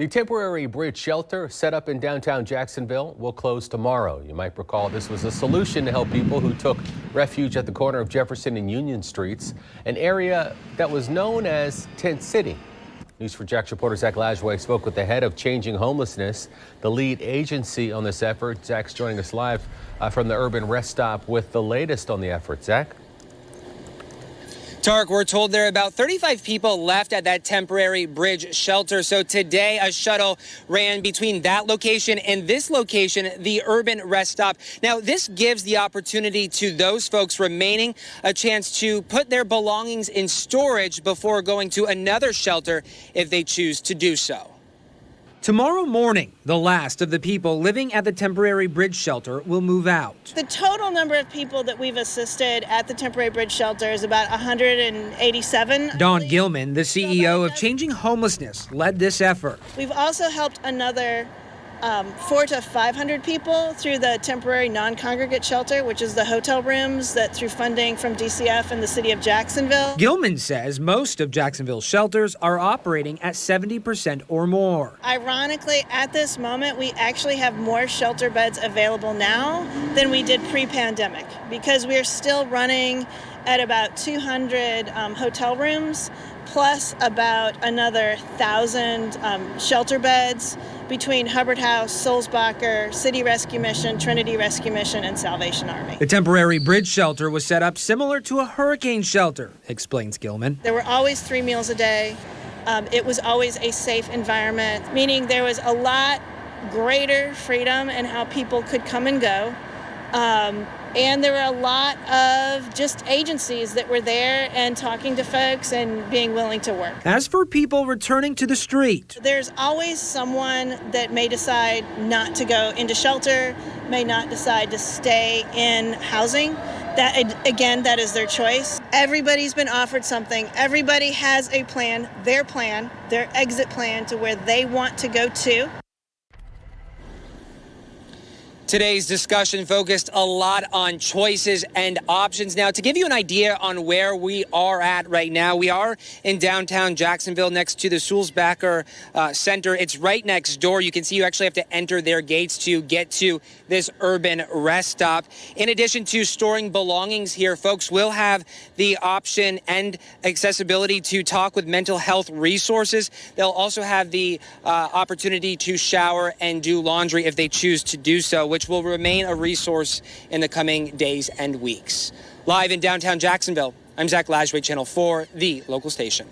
The temporary bridge shelter set up in downtown Jacksonville will close tomorrow. You might recall this was a solution to help people who took refuge at the corner of Jefferson and Union Streets, an area that was known as Tent City. News4Jax reporter Zach Lajway spoke with the head of Changing Homelessness, the lead agency on this effort. Zach's joining us live from the urban rest stop with the latest on the effort. Zach? Tarek, we're told there are about 35 people left at that temporary bridge shelter. So today a shuttle ran between that location and this location, the urban rest stop. Now, this gives the opportunity to those folks remaining a chance to put their belongings in storage before going to another shelter if they choose to do so. Tomorrow morning, the last of the people living at the temporary bridge shelter will move out. The total number of people that we've assisted at the temporary bridge shelter is about 187. Dawn Gilman, the CEO of Changing Homelessness, led this effort. We've also helped another 400 to 500 people through the temporary non-congregate shelter, which is the hotel rooms that through funding from DCF and the city of Jacksonville. Gilman says most of Jacksonville's shelters are operating at 70% or more. Ironically, at this moment, we actually have more shelter beds available now than we did pre-pandemic because we're still running at about 200 hotel rooms, plus about another 1,000 shelter beds between Hubbard House, Sulzbacher, City Rescue Mission, Trinity Rescue Mission, and Salvation Army. The temporary bridge shelter was set up similar to a hurricane shelter, explains Gilman. There were always 3 meals a day. It was always a safe environment, meaning there was a lot greater freedom in how people could come and go. And there were a lot of just agencies that were there and talking to folks and being willing to work. As for people returning to the street, there's always someone that may decide not to go into shelter, may not decide to stay in housing. That, again, that is their choice. Everybody's been offered something. Everybody has a plan, their exit plan to where they want to go to. Today's discussion focused a lot on choices and options. Now, to give you an idea on where we are at right now, we are in downtown Jacksonville next to the Sulzbacher Center. It's right next door. You can see you actually have to enter their gates to get to this urban rest stop. In addition to storing belongings here, folks will have the option and accessibility to talk with mental health resources. They'll also have the opportunity to shower and do laundry if they choose to do so, which will remain a resource in the coming days and weeks. Live in downtown Jacksonville, I'm Zach Lajway, Channel 4, the local station.